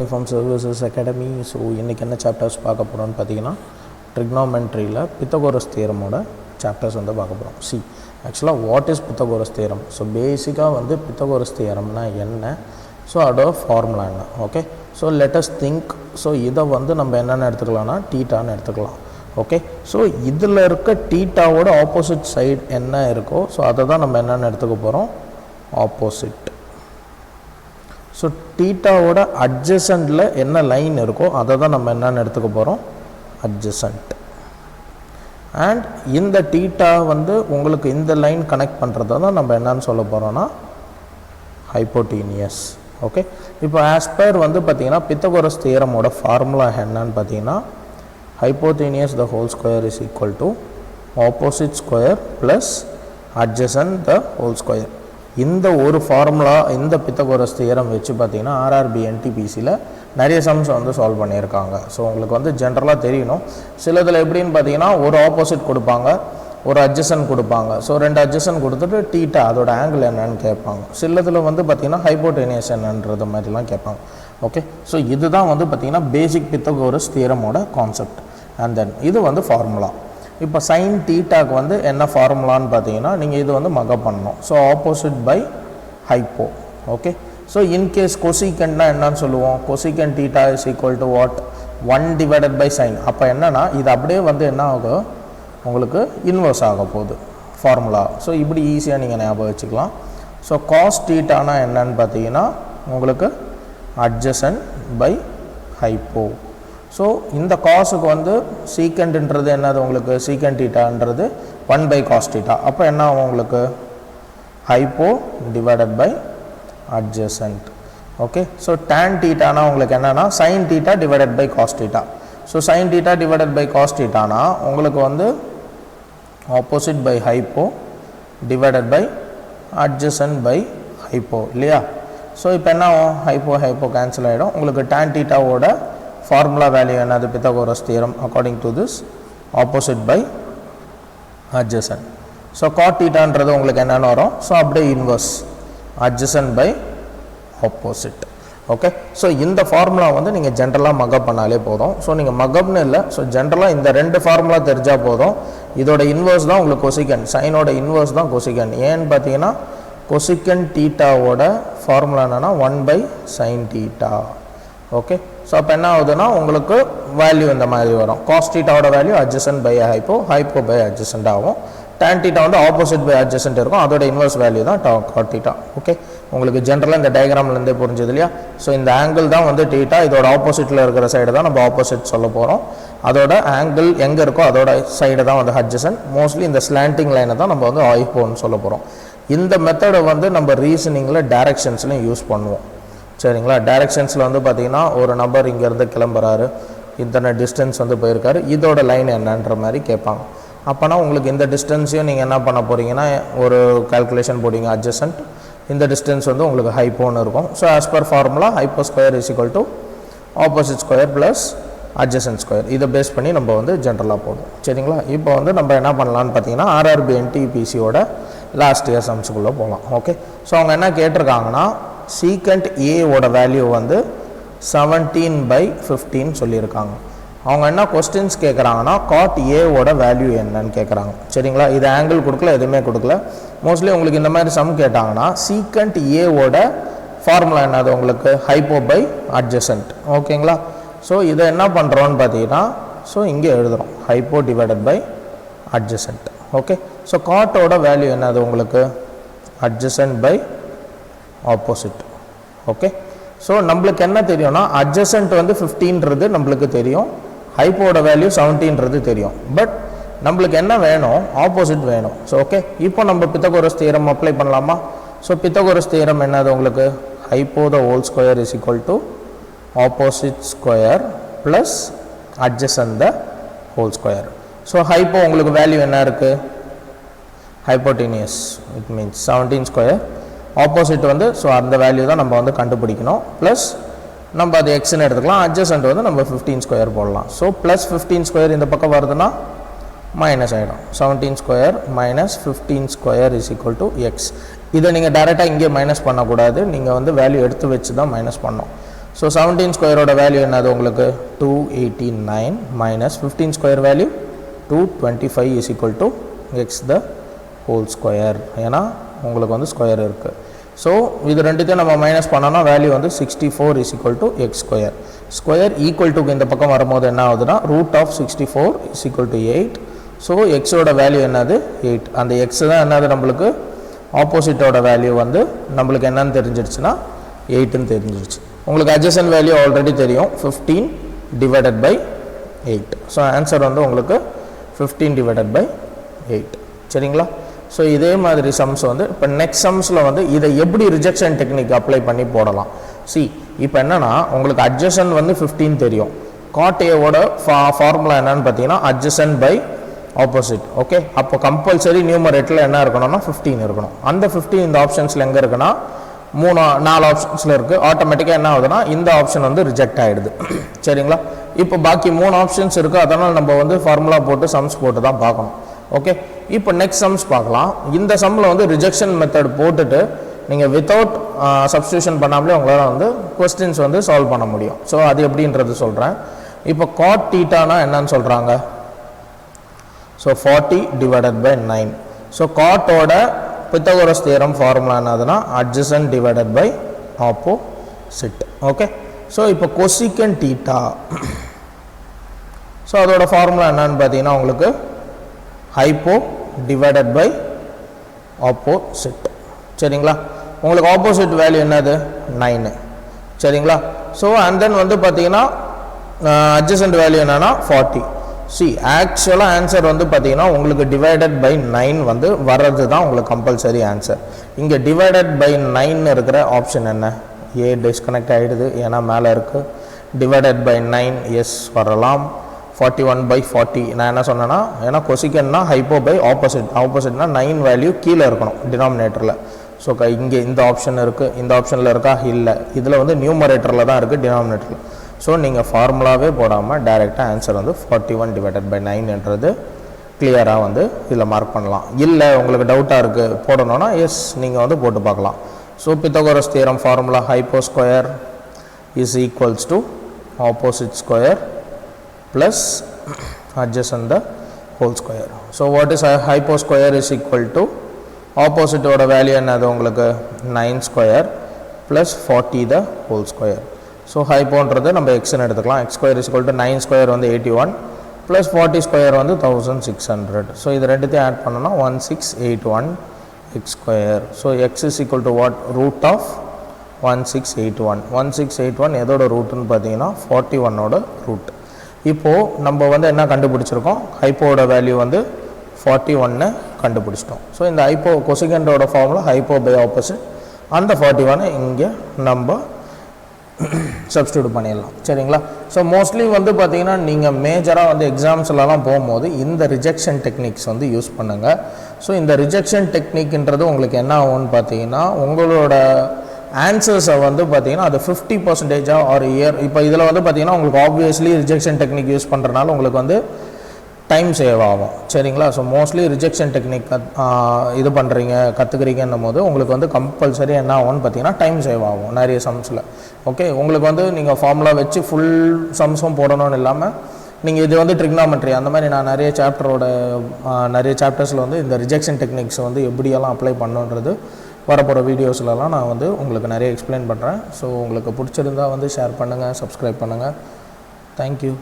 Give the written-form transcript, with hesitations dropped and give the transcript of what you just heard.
Uniform Services Academy. So இன்றைக்கி என்ன chapters பார்க்க போகிறோன்னு பார்த்தீங்கன்னா ட்ரிக்னாமெண்ட்ரியில் பித்தகோரஸ் தியரமோட சாப்டர்ஸ் வந்து பார்க்க போகிறோம். ஆக்சுவலாக what is Pythagoras theorem? So பேசிக்காக வந்து பித்தகோரஸ் தியரம்னா என்ன, ஸோ அதோட ஃபார்முலா என்ன. Okay, so lettuce think. So இதை வந்து நம்ம என்னென்னு எடுத்துக்கலாம்னா டீட்டான்னு எடுத்துக்கலாம். ஓகே, ஸோ இதில் இருக்க டீட்டாவோட ஆப்போசிட் சைடு என்ன இருக்கோ ஸோ அதை தான் நம்ம என்னென்னு எடுத்துக்க போகிறோம், ஆப்போசிட். ஸோ டீட்டாவோட அட்ஜசண்டில் என்ன லைன் இருக்கோ அதை தான் நம்ம என்னென்னு எடுத்துக்க போகிறோம், அட்ஜசண்ட். அண்ட் இந்த டீட்டா வந்து உங்களுக்கு இந்த லைன் கனெக்ட் பண்ணுறத தான் நம்ம என்னன்னு சொல்ல போகிறோன்னா ஹைப்போட்டீனியஸ். ஓகே, இப்போ ஆஸ்பர் வந்து பார்த்திங்கன்னா பித்தகோரஸ் தியரமோட ஃபார்முலா என்னன்னு பார்த்தீங்கன்னா hypotenuse the whole square is equal to opposite square plus adjacent the whole square. இந்த ஒரு ஃபார்முலா இந்த பித்தகோரஸ் தியரம் வச்சு பார்த்தீங்கன்னா ஆர்ஆர்பி என்டிபிசியில் நிறைய சம்ஸ் வந்து சால்வ் பண்ணியிருக்காங்க. ஸோ உங்களுக்கு வந்து ஜென்ரலாக தெரியணும். சிலதில் எப்படின்னு பார்த்தீங்கன்னா ஒரு ஆப்போசிட் கொடுப்பாங்க, ஒரு அட்ஜசன்ட் கொடுப்பாங்க. ஸோ ரெண்டு அட்ஜசன்ட் கொடுத்துட்டு டீட்டா அதோட ஆங்கிள் என்னன்னு கேட்பாங்க. சிலதில் வந்து பார்த்திங்கன்னா ஹைப்போட்டெனியஸ் என்னன்றது மாதிரிலாம் கேட்பாங்க. ஓகே, ஸோ இதுதான் வந்து பார்த்திங்கன்னா பேசிக் பித்தகோரஸ் தியரமோட கான்செப்ட். அண்ட் தென் இது வந்து ஃபார்முலா. இப்போ சைன் டீட்டாக்கு வந்து என்ன ஃபார்முலான்னு பார்த்தீங்கன்னா நீங்கள் இது வந்து மக பண்ணணும். So opposite by hypo. Okay, so in case கொசிகண்ட்னா என்னன்னு சொல்லுவோம், cosecant theta is equal to what, 1 divided by sine. அப்போ என்னன்னா இது அப்படியே வந்து என்ன ஆகும், உங்களுக்கு இன்வர்ஸ் ஆக போகுது ஃபார்முலா. ஸோ இப்படி ஈஸியாக நீங்கள் ஞாபகம் வச்சுக்கலாம். ஸோ காஸ் டீட்டானா என்னன்னு பார்த்தீங்கன்னா உங்களுக்கு அட்ஜசன்ட் பை ஹைப்போ. ஸோ இந்த காஸுக்கு வந்து சீக்கண்ட்ன்றது என்னது, உங்களுக்கு சீக்கண்ட் டீட்டான்றது 1 பை காஸ் டீட்டா. அப்போ என்ன ஆகும் உங்களுக்கு, hypo divided by adjacent. Okay, so tan டீட்டானா உங்களுக்கு என்னென்னா sine theta divided by cos theta. So sine theta divided by cos டீட்டானா உங்களுக்கு வந்து opposite by hypo divided by adjacent by hypo இல்லையா. ஸோ இப்போ என்ன ஆகும், ஹைப்போ ஹைப்போ கேன்சல் ஆகிடும். உங்களுக்கு டேன் டீட்டாவோட ஃபார்முலா வேல்யூ என்னது, Pythagoras theorem according to this opposite by adjacent. So cot டீட்டான்றது உங்களுக்கு என்னென்னு வரும், ஸோ அப்படியே inverse adjacent by opposite. Okay, so இந்த ஃபார்முலா வந்து நீங்கள் ஜென்ரலாக மக்கப் பண்ணாலே போதும். ஸோ நீங்கள் மக்கப்னு இல்லை, ஸோ ஜென்ரலாக இந்த ரெண்டு ஃபார்முலா தெரிஞ்சால் போதும். இதோட இன்வர்ஸ் தான் உங்களுக்கு கொசிகன், சைனோட இன்வர்ஸ் தான் கொசிகன். ஏன்னு பார்த்தீங்கன்னா கொசிகன் டீட்டாவோட ஃபார்முலா என்னென்னா 1 by sine theta. Okay, so அப்போ என்ன ஆகுதுன்னா உங்களுக்கு வேல்யூ இந்த மாதிரி வரும். காஸ் டீட்டாவோட value adjacent by hypo, hypo by adjacent ஆகும். டேன் டீட்டா வந்து ஆப்போசிட் பை அட்ஜசன்ட் இருக்கும், அதோட இன்வர்ஸ் வேல்யூ தான் காட் டீட்டா. ஓகே, உங்களுக்கு ஜென்ரலாக இந்த டயக்ராம்லேருந்தே புரிஞ்சது இல்லையா. ஸோ இந்த ஆங்கிள் தான் வந்து டீட்டா, இதோட ஆப்போசிட்டில் இருக்கிற சைடு தான் நம்ம ஆப்போசிட் சொல்ல போகிறோம். அதோட ஆங்கிள் எங்கே இருக்கோ அதோட சைடு தான் வந்து அட்ஜசன்ட். மோஸ்ட்லி இந்த ஸ்லாண்டிங் லைனை தான் நம்ம வந்து ஹைப்போன்னு சொல்ல போகிறோம். இந்த மெத்தடை வந்து நம்ம ரீசனிங்கில் டைரக்ஷன்ஸ்லையும் யூஸ் பண்ணுவோம். சரிங்களா, டைரக்ஷன்ஸில் வந்து பார்த்திங்கன்னா ஒரு நபர் இங்கேருந்து கிளம்புறாரு, இத்தனை டிஸ்டன்ஸ் வந்து போயிருக்காரு, இதோட லைன் என்னன்ற மாதிரி கேட்பாங்க. அப்போனா உங்களுக்கு இந்த டிஸ்டன்ஸையும் நீங்கள் என்ன பண்ண போகிறீங்கன்னா ஒரு கால்குலேஷன் போடுவீங்க, அட்ஜசன்ட். இந்த டிஸ்டன்ஸ் வந்து உங்களுக்கு ஹைப்போன்னு இருக்கும். So as per formula hypo square is equal to opposite square plus adjacent square. இதை பேஸ் பண்ணி நம்ம வந்து ஜென்ரலாக போடுவோம். சரிங்களா, இப்போ வந்து நம்ம என்ன பண்ணலான்னு பார்த்தீங்கன்னா ஆர்ஆர்பி என்டிபிசியோட லாஸ்ட் இயர் சம்ஸுக்குள்ளே போகலாம். ஓகே, ஸோ அவங்க என்ன கேட்டிருக்காங்கன்னா சீக்கண்ட் ஏவோட வேல்யூ வந்து 17 பை 15 சொல்லியிருக்காங்க. அவங்க என்ன கொஸ்டின்ஸ் கேட்குறாங்கன்னா காட் ஏவோட வேல்யூ என்னன்னு கேட்குறாங்க. சரிங்களா, இது ஆங்கிள் கொடுக்கல, எதுவுமே கொடுக்கல. மோஸ்ட்லி உங்களுக்கு இந்த மாதிரி சம் கேட்டாங்கன்னா சீக்கண்ட் ஏவோட ஃபார்முலா என்னது உங்களுக்கு ஹைப்போ பை அட்ஜசன்ட். ஓகேங்களா, ஸோ இதை என்ன பண்ணுறோன்னு பார்த்தீங்கன்னா ஸோ இங்கே எழுதுகிறோம் hypo divided by adjacent. Okay, so காட்டோட வேல்யூ என்னது உங்களுக்கு adjacent by opposite. Okay, so நம்மளுக்கு என்ன தெரியும்னா அட்ஜசன்ட் வந்து 15ன்றது நம்மளுக்கு தெரியும், ஹைப்போட வேல்யூ 17ன்றது தெரியும். பட் நம்மளுக்கு என்ன வேணும், ஆப்போசிட் வேணும். ஸோ ஓகே, இப்போ நம்ம பித்தகோரஸ் தியரம் அப்ளை பண்ணலாமா. ஸோ பித்தகோரஸ் தியரம் என்னது உங்களுக்கு hypo the whole square is equal to opposite square plus adjacent the whole square. So hypo உங்களுக்கு வேல்யூ என்ன இருக்குது, hypotenuse, it means 17 square. Opposite வந்து ஸோ அந்த வேல்யூ தான் நம்ம வந்து கண்டுபிடிக்கணும். ப்ளஸ் நம்ம அது எக்ஸ்ன்னு எடுத்துக்கலாம், அட்ஜசன்ட் வந்து நம்ம 15 ஸ்கொயர் போடலாம். ஸோ ப்ளஸ் 15 ஸ்கொயர் இந்த பக்கம் வருதுன்னா மைனஸ் ஆகிடும். 17 square minus 15 square is equal to X. இதை நீங்கள் டேரெக்டாக இங்கே மைனஸ் பண்ணக்கூடாது, நீங்கள் வந்து வேல்யூ எடுத்து வச்சு தான் மைனஸ் பண்ணோம். ஸோ 17 ஸ்கொயரோட வேல்யூ என்னது உங்களுக்கு 289 minus 15 square value 225 is equal to X the whole square. ஏன்னா உங்களுக்கு வந்து ஸ்கொயர் இருக்குது. ஸோ இது ரெண்டுத்தையும் நம்ம மைனஸ் பண்ணோன்னா வேல்யூ வந்து 64 is equal to x square. Square equal டுக்கு இந்த பக்கம் வரும்போது என்ன ஆகுதுன்னா root of 64 is equal to 8. So எக்ஸோட வேல்யூ என்னது 8. அந்த எக்ஸ் தான் என்னது நம்மளுக்கு ஆப்போசிட்டோட வேல்யூ வந்து நம்மளுக்கு என்னன்னு தெரிஞ்சிடுச்சுன்னா 8ன்னு தெரிஞ்சிடுச்சு. உங்களுக்கு அட்ஜசன்ட் வேல்யூ ஆல்ரெடி தெரியும் 15 டிவைடட் பை 8. ஸோ ஆன்சர் வந்து உங்களுக்கு 15 டிவைடட் பை 8. சரிங்களா? ஸோ இதே மாதிரி சம்ஸ் வந்து இப்போ நெக்ஸ்ட் சம்ஸில் வந்து இதை எப்படி ரிஜெக்ஷன் டெக்னிக் அப்ளை பண்ணி போடலாம். இப்போ என்னென்னா உங்களுக்கு அட்ஜசன்ட் வந்து 15 தெரியும். காட் ஏவோட ஃபார்முலா என்னன்னு பார்த்தீங்கன்னா அட்ஜசன்ட் பை ஆப்போசிட். ஓகே, அப்போ கம்பல்சரி நியூமரேட்டரில் என்ன இருக்கணும்னா 15 இருக்கணும். அந்த 15 இந்த ஆப்ஷன்ஸில் எங்கே இருக்குன்னா 4 ஆப்ஷன்ஸில் இருக்குது. ஆட்டோமேட்டிக்காக என்ன ஆகுதுன்னா இந்த ஆப்ஷன் வந்து ரிஜெக்ட் ஆகிடுது. சரிங்களா? இப்போ பாக்கி 3 ஆப்ஷன்ஸ் இருக்குது. அதனால் நம்ம வந்து ஃபார்முலா போட்டு சம்ஸ் போட்டு தான் பார்க்கணும். ஓகே, இப்போ நெக்ஸ்ட் சம்ஸ் பார்க்கலாம். இந்த சம்மில் வந்து ரிஜெக்ஷன் மெத்தட் போட்டுட்டு நீங்கள் வித்தவுட் சப்ஸ்டியூஷன் பண்ணாமலே உங்களால் வந்து கொஸ்டின்ஸ் வந்து சால்வ் பண்ண முடியும். ஸோ அது எப்படின்றது சொல்கிறேன். இப்போ காட் தீட்டானா என்னன்னு சொல்கிறாங்க. So 40 divided by 9. ஸோ காட்டோட பித்தகோரஸ் தியரம் ஃபார்முலா என்னதுன்னா adjacent divided by opposite. Okay, so இப்போ கொசிகன் தீட்டா, ஸோ அதோட ஃபார்முலா என்னன்னு பார்த்தீங்கன்னா உங்களுக்கு ஹைப்போ டிவைடட் பை ஆப்போசிட். சரிங்களா? உங்களுக்கு ஆப்போசிட் வேல்யூ என்னது 9. சரிங்களா? ஸோ அண்ட் தென் வந்து பார்த்தீங்கன்னா அட்ஜசன்ட் வேல்யூ என்னன்னா 40. ஆக்சுவலாக ஆன்சர் வந்து பார்த்தீங்கன்னா உங்களுக்கு டிவைடட் பை 9 வந்து வர்றது தான் உங்களுக்கு கம்பல்சரி ஆன்சர். இங்கே டிவைடட் பை 9 இருக்கிற ஆப்ஷன் என்ன? ஏ டிஸ்கனெக்ட் ஆகிடுது, ஏன்னா மேலே இருக்குது. டிவைடட் பை 9 எஸ் வரலாம். 41 by 40 நான் என்ன சொன்னேன்னா, ஏன்னா கொசிக்கன்னா ஹைப்போ பை ஆப்போசிட். ஆப்போசிட்னா 9 வேல்யூ கீழே இருக்கணும் டினாமினேட்டரில். ஸோ இங்கே இந்த ஆப்ஷன் இருக்குது, இந்த ஆப்ஷனில் இருக்கா? இல்லை, இதில் வந்து நியூமரேட்டரில் தான் இருக்குது, டினாமினேட்டரில். ஸோ நீங்கள் ஃபார்முலாவே போடாமல் டைரெக்டாக ஆன்சர் வந்து 41 டிவைடட் பை 9ன்றது கிளியராக வந்து இதில் மார்க் பண்ணலாம். இல்லை உங்களுக்கு டவுட்டாக இருக்குது போடணும்னா எஸ் நீங்கள் வந்து போட்டு பார்க்கலாம். So Pythagoras theorem formula hypo square is equals to opposite square plus adjacent the whole square. So what is hypo square is equal to opposite oda value என்னது உங்களுக்கு 9 square plus 40 the whole square. So hypoன்றது நம்ம x ன்னு எடுத்துக்கலாம். x square is equal to 9 square வந்து 81 plus 40 square வந்து 1600. So இது ரெண்டுத்தையும் add பண்ணோம்னா 1681 x square. So x is equal to what? root of 1681. 1681 எதோட ரூட்னு பார்த்தீங்கன்னா 41 ஓட ரூட். இப்போது நம்ம வந்து என்ன கண்டுபிடிச்சிருக்கோம்? ஹைப்போட வேல்யூ வந்து 41 கண்டுபிடிச்சிட்டோம். ஸோ இந்த ஹைப்போ கொசிகண்டோட ஃபார்முலா ஹைப்போ பை ஆப்போசிட். அந்த 41 இங்கே நம்ம சப்ஸ்டியூட் பண்ணிடலாம். சரிங்களா? ஸோ மோஸ்ட்லி வந்து பார்த்தீங்கன்னா நீங்கள் மேஜராக வந்து எக்ஸாம்ஸ்லலாம் போகும்போது இந்த ரிஜெக்ஷன் டெக்னிக்ஸ் வந்து யூஸ் பண்ணுங்கள். ஸோ இந்த ரிஜெக்ஷன் டெக்னிக்ன்றது உங்களுக்கு என்ன ஆகும்னு பார்த்தீங்கன்னா உங்களோட ஆன்சர்ஸை வந்து பார்த்தீங்கன்னா அது 50% ஒரு இயர். இப்போ இதில் வந்து பார்த்தீங்கன்னா உங்களுக்கு ஆப்வியஸ்லி ரிஜெக்ஷன் டெக்னிக் யூஸ் பண்ணுறதுனால உங்களுக்கு வந்து டைம் சேவ் ஆகும். சரிங்களா? ஸோ மோஸ்ட்லி ரிஜெக்ஷன் டெக்னிக் இது பண்ணுறீங்க கற்றுக்குறீங்கன்னும் போது உங்களுக்கு வந்து கம்பல்சரி என்ன ஆகும்னு பார்த்தீங்கன்னா டைம் சேவ் ஆகும் நிறைய சம்ஸில். ஓகே, உங்களுக்கு வந்து நீங்கள் ஃபார்முலா வச்சு ஃபுல் சம்ஸும் போடணும்னு இல்லாமல் நீங்கள் இது வந்து ட்ரிக்னாமெட்ரி அந்த மாதிரி நான் நிறைய சாப்டர்ஸில் வந்து இந்த ரிஜெக்ஷன் டெக்னிக்ஸ் வந்து எப்படியெல்லாம் அப்ளை பண்ணுன்றது வரப்போகிற வீடியோஸ்லலாம் நான் வந்து உங்களுக்கு நிறைய எக்ஸ்பிளைன் பண்ணுறேன். ஸோ உங்களுக்கு பிடிச்சிருந்தால் வந்து ஷேர் பண்ணுங்கள், சப்ஸ்கிரைப் பண்ணுங்கள். தேங்க்யூ.